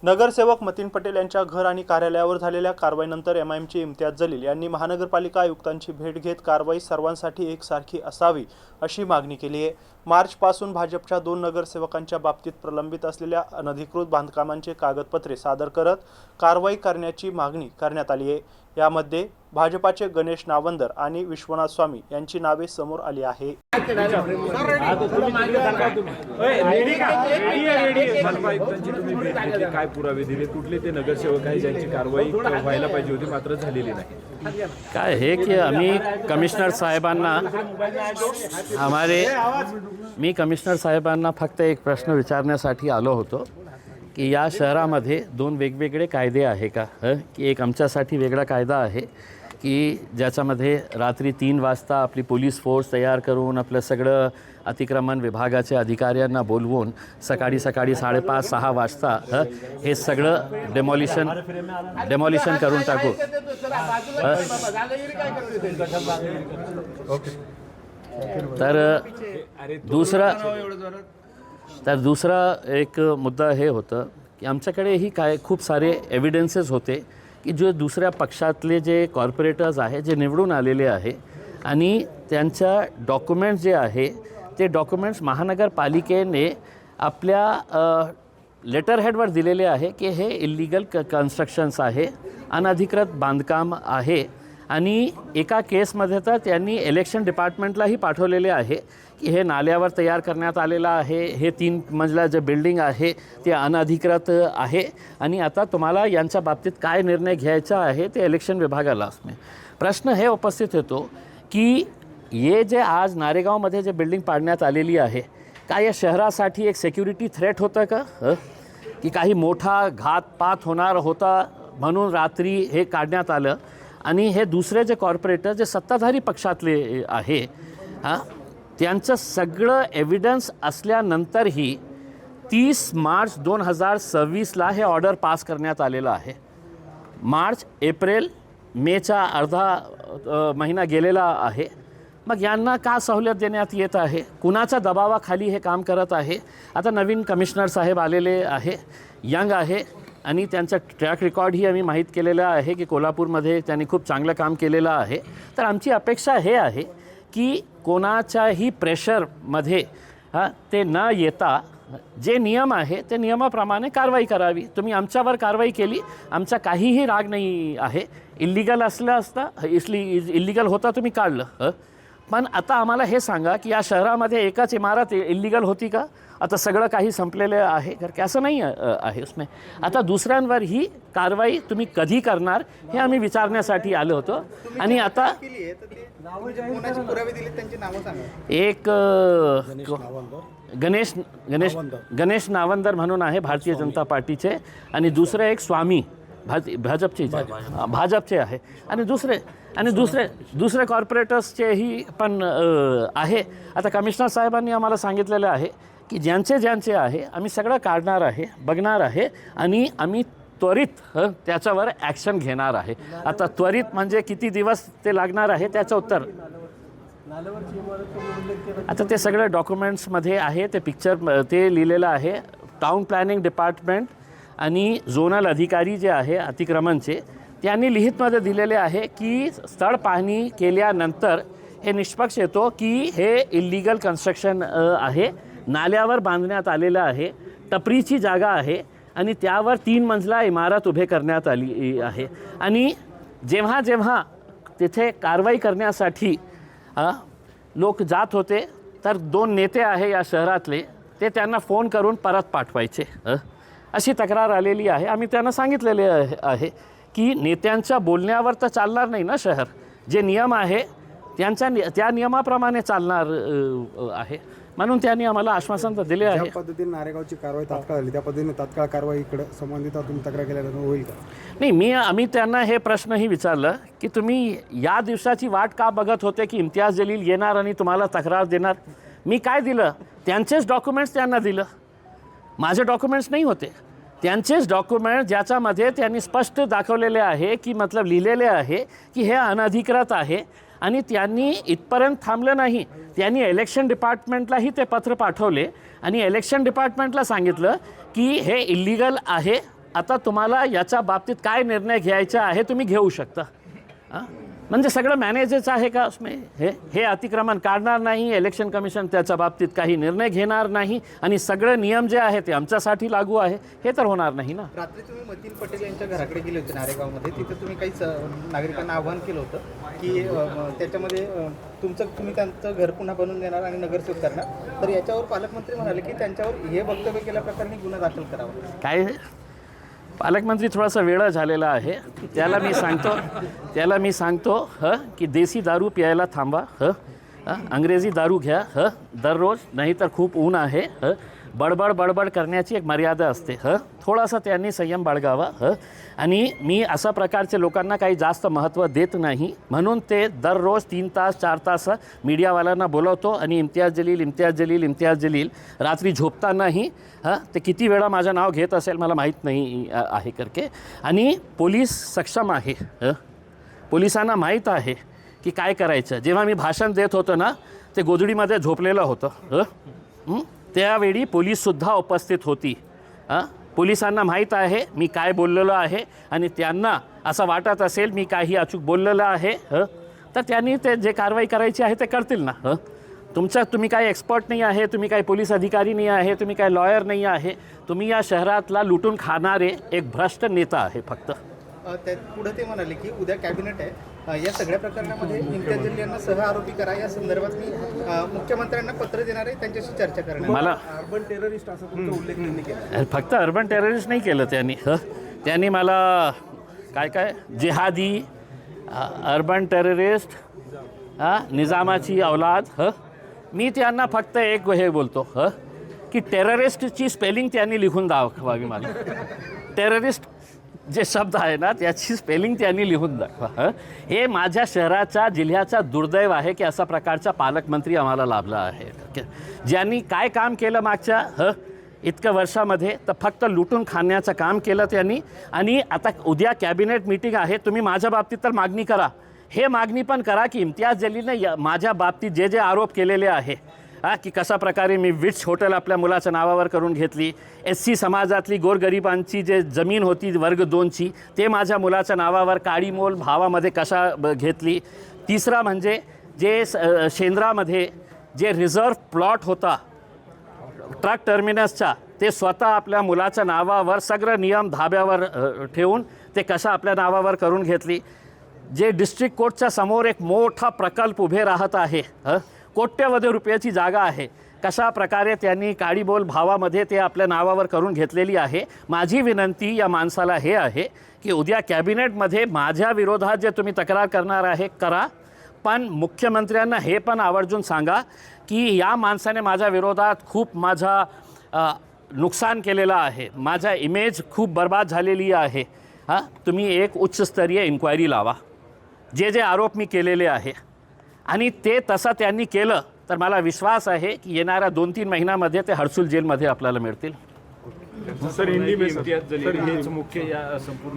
नगरसेवक मतीन पटेल यांच्या घर आणि कार्यालयावर झालेल्या कारवाईनंतर एमआयएमचे इम्तियाज जलील यांनी महानगरपालिका आयुक्तांची भेट घेत कारवाई सर्वांसाठी एकसारखी असावी अशी मागणी केली आहे। मार्चपासून भाजपच्या 2 नगरसेवकांच्या बाबतीत प्रलंबित असलेल्या अनधिकृत बांधकामांचे कागदपत्रे सादर करत कारवाई करण्याची मागणी करण्यात आली आहे। यामध्ये भाजपाचे गणेश नावंदर आणि विश्वनाथ स्वामी यांची नावे समोर आली आहे। काय पुरावे दिले, कुठले ते नगरसेवक आहे ज्यांची कारवाई व्हायला पाहिजे होती मात्र झालेली नाही? काय हे की आम्ही कमिशनर साहेबांना मी कमिशनर साहेबांना फक्त एक प्रश्न विचारण्यासाठी आलो होतो की या शहरामध्ये 2 वेगवेगळे कायदे आहे का, की एक आमच्यासाठी वेगळा कायदा आहे की ज्याच्यामध्ये रात्री 3 वाजता आपली पोलीस फोर्स तयार करून आपलं सगळं अतिक्रमण विभागाच्या अधिकाऱ्यांना बोलवून सकाळी 5:30-6 वाजता हे सगळं डेमॉलिशन करून टाकू। तर दुसरा एक मुद्दा हे होतं की आमच्याकडे ही खूप सारे एव्हिडन्सेस होते की जो दुसऱ्या पक्षातले जे कॉर्पोरेटर्स आहे जे निवडून आलेले आहे आणि त्यांच्या डॉक्युमेंट्स जे आहे ते डॉक्युमेंट्स महानगरपालिकेने आपल्या लेटर हेडवर दिलेले आहे की हे इल्लीगल कन्स्ट्रक्शन्स आहे, अनधिकृत बांधकाम आहे। आणि एका केसमध्ये तर त्यांनी इलेक्शन डिपार्टमेंटलाही पाठवलेले आहे की हे नाल्यावर तयार करण्यात आलेलं आहे, हे 3 मजला जे बिल्डिंग आहे ते अनधिकृत आहे आणि आता तुम्हाला यांच्या बाबतीत काय निर्णय घ्यायचा आहे ते इलेक्शन विभागाला असणे। प्रश्न हे उपस्थित होतो की ये जे आज नारेगावमध्ये जे बिल्डिंग पाडण्यात आलेली आहे काय या शहरासाठी एक सिक्युरिटी थ्रेट होतं का, की काही मोठा घातपात होणार होता म्हणून रात्री हे काढण्यात आलं आणि हे दुसरे जे कॉर्पोरेटर जे सत्ताधारी पक्षातले आहे त्यांचं सगळं एव्हिडन्स असल्यानंतरही 30 मार्च 2026ला हे ऑर्डर पास करण्यात आलेलं आहे। मार्च, एप्रिल, मेचा अर्धा महिना गेलेला आहे। मग यांना का सवलत देण्यात येत आहे, कुणाच्या दबावाखाली हे काम करत आहे? आता नवीन कमिशनर साहेब आलेले आहे, यंग आहे आणि त्यांचा ट्रॅक रेकॉर्डही आम्ही माहीत केलेला आहे की कोल्हापूरमध्ये त्यांनी खूप चांगलं काम केलेलं आहे। तर आमची अपेक्षा हे आहे की कोणाच्याही प्रेशरमध्ये ते न येता जे नियम आहे ते नियमाप्रमाणे कारवाई करावी। तुम्ही आमच्यावर कारवाई केली, आमचा काहीही राग नाही आहे। इल्लीगल इल्लीगल होता तुम्ही काढलं, पण आता आम्हाला हे सांगा की या शहरामध्ये एकच इमारत इल्लीगल होती का? आता सगळं काही संपलेलं आहे कारण की असं नाही आहे उसमें। आता दुसऱ्यांवर ही कारवाई तुम्ही कधी करणार हे आम्ही विचारण्यासाठी आलो होतो। आणि आता एक गणेश नावंदर म्हणून आहे भारतीय जनता पार्टीचे आणि दुसरे एक स्वामी भाजपचे आहे आणि दुसरे कॉर्पोरेटर्सचेही पण आहे। आता कमिशनर साहेबांनी आम्हाला सांगितलेलं आहे की ज्यांचे आहे आम्ही सगळं काढणार आहे, बघणार आहे आणि आम्ही त्वरित त्याच्यावर ॲक्शन घेणार आहे। आता त्वरित म्हणजे किती दिवस ते लागणार आहे त्याचं उत्तर आता ते सगळं डॉक्युमेंट्समध्ये आहे, ते पिक्चर ते लिहिलेलं आहे। टाउन प्लॅनिंग डिपार्टमेंट आणि झोनल अधिकारी जे आहे अतिक्रमणचे त्यांनी लिखितमध्ये दिलेले आहे की स्थळ पाहणी केल्यानंतर हे निष्पक्ष येतो की हे इल्लीगल कन्स्ट्रक्शन आहे, नाल्यावर बांधण्यात आलेलं आहे, टपरीची जागा आहे आणि त्यावर 3 मजला इमारत उभे करण्यात आली आहे। आणि जेव्हा तिथे कारवाई करण्यासाठी लोक जात होते तर 2 नेते आहे या शहरातले ते त्यांना फोन करून परत पाठवायचे, अशी तक्रार आलेली आहे। आम्ही त्यांना सांगितलेले आहे की नेत्यांच्या बोलण्यावर तर चालणार नाही ना शहर, जे नियम आहे त्या नियमाप्रमाणे चालणार आहे, म्हणून त्यांनी आम्हाला आश्वासन तर दिले आहे। ज्या पद्धतीने नारेगावची कारवाई तात्काळ झाली त्या पद्धतीने तात्काळ कारवाई इकडे संबंधित तुम्ही तक्रार केल्यानंतर होईल का? नाही, आम्ही त्यांना हे प्रश्नही विचारलं की तुम्ही या दिवसाची वाट का बघत होते की इम्तियाज जलील येणार आणि तुम्हाला तक्रार देणार? मी काय दिलं? त्यांचेच डॉक्युमेंट्स त्यांना दिलं, माझे डॉक्युमेंट्स नाही होते, त्यांचेच डॉक्युमेंट ज्याच्यामध्ये त्यांनी स्पष्ट दाखवलेले आहे की मतलब लिहिलेले आहे की हे अनधिकृत आहे। आणि त्यांनी इथपर्यंत थांबलं नाही, त्यांनी इलेक्शन डिपार्टमेंटलाही ते पत्र पाठवले आणि इलेक्शन डिपार्टमेंटला सांगितलं की हे इल्लीगल आहे, आता तुम्हाला याच्या बाबतीत काय निर्णय घ्यायचा आहे तुम्ही घेऊ शकता. हां, म्हणजे सगळं मॅनेजच आहे का उसमें? हे अतिक्रमण काढणार नाही, इलेक्शन कमिशन त्याच्या बाबतीत काही निर्णय घेणार नाही आणि सगळे नियम जे आहे ते आमच्यासाठी लागू आहे, हे तर होणार नाही ना. रात्री तुम्ही मतीन पटेल यांच्या घराकडे गेले होते नारेगावमध्ये. तिथे तुम्ही काही नागरिकांना आवाहन केलं होतं की त्याच्यामध्ये तुम्ही त्यांचं घर पुन्हा बनवून देणार आणि नगरसेवक करणार. तर याच्यावर पालकमंत्री म्हणाले की त्यांच्यावर हे वक्तव्य केल्याप्रकरणी गुन्हा दाखल करावा. काय पालकमंत्री थोडासा वेळा झालेला आहे, त्याला मी सांगतो की देसी दारू प्यायला थांबा, अंग्रेजी दारू घ्या दररोज, नाही तर खूप ऊन आहे. बडबड करण्याची एक मर्यादा असते. थोडासा त्यांनी संयम बाळगावा. आणि मी अशा प्रकारच्या लोकांना काही जास्त महत्त्व देत नाही, म्हणून ते दररोज 3 तास 4 तास मीडियावाल्यांना बोलवतो आणि इम्तियाज जलील रात्री झोपतानाही ते किती वेळा माझं नाव घेत असेल मला माहीत नाही आहे करके. आणि पोलीस सक्षम आहे, पोलिसांना माहीत आहे की काय करायचं. जेव्हा मी भाषण देत होतो ना, ते गोधडीमध्ये झोपलेलं होतं. त्यावेळी पोलीससुद्धा उपस्थित होती. पोलिसांना माहीत आहे मी काय बोललेलो आहे आणि त्यांना असं वाटत असेल मी काही अचूक बोललेलं आहे तर त्यांनी ते जे कारवाई करायची आहे ते करतील ना. तुम्ही काही एक्सपर्ट नाही आहे, तुम्ही काही पोलीस अधिकारी नाही आहे, तुम्ही काही लॉयर नाही आहे, तुम्ही या शहरातला लुटून खाणारे एक भ्रष्ट नेता आहे फक्त. पुढे ते म्हणाले की उद्या कॅबिनेट आहे, या सगळ्या प्रकरणामध्ये इम्तियाज जलील यांना सह आरोपी करा. या संदर्भात मी मुख्यमंत्र्यांना पत्र देणार आहे, त्यांच्याशी चर्चा करणार. मला अर्बन टेररिस्ट असा तुमचा उल्लेख त्यांनी केला. फक्त अर्बन टेररिस्ट नाही केलं त्यांनी मला काय जिहादी, अर्बन टेररिस्ट, निजामाची औलाद, मी त्यांना फक्त एक हे बोलतो की टेररिस्टची स्पेलिंग त्यांनी लिहून दाखवावी. मला टेररिस्ट जे शब्द आहे ना त्याची स्पेलिंग त्यांनी लिहून दाखवा. हे माझ्या शहराच्या जिल्ह्याचा दुर्दैव आहे की अशा प्रकारचा पालकमंत्री आम्हाला लाभला आहे, ज्यांनी काय काम केलं मागच्या इतक्या वर्षामध्ये, तर फक्त लुटून खाण्याचं काम केलं त्यांनी. आणि आता उद्या कॅबिनेट मीटिंग आहे, तुम्ही माझ्या बाबतीत तर मागणी करा, हे मागणी पण करा की इम्तियाज जलीलने माझ्या बाबतीत जे आरोप केलेले आहे की कशा प्रकारे मी विट्स हॉटेल आपल्या मुलाच्या नावावर करून घेतली, SC समाजातली गोरगरिबांची जे जमीन होती वर्ग 2ची ते माझ्या मुलाच्या नावावर काळीमोल भावामध्ये कशा घेतली. तिसरा म्हणजे जे शेंद्रामध्ये जे रिझर्व्ह प्लॉट होता ट्रक टर्मिनसचा, ते स्वतः आपल्या मुलाच्या नावावर सगळं नियम धाब्यावर ठेवून ते कशा आपल्या नावावर करून घेतली. जे डिस्ट्रिक्ट कोर्टच्या समोर एक मोठा प्रकल्प उभे राहत आहे, कोट्यवधी रुपयाची जागा आहे, कशा प्रकारे त्यांनी काळीबोल भावामध्ये ते आपल्या नावावर करून घेतलेली आहे. माझी विनंती या माणसाला हे आहे की उद्या कॅबिनेटमध्ये माझ्या विरोधात जे तुम्ही तक्रार करणार आहे करा, पण मुख्यमंत्र्यांना हे पण आवर्जून सांगा की या माणसाने माझ्या विरोधात खूप नुकसान केलेलं आहे, माझा इमेज खूप बर्बाद झालेली आहे. तुम्ही एक उच्चस्तरीय इन्क्वायरी लावा जे आरोप मी केलेले आहे. आणि ते तसं त्यांनी केलं तर मला विश्वास आहे की येणाऱ्या 2-3 महिन्यामध्ये ते हर्सुल जेलमध्ये आपल्याला मिळतील. सर, इम्तियाज जलील हेच मुख्य या संपूर्ण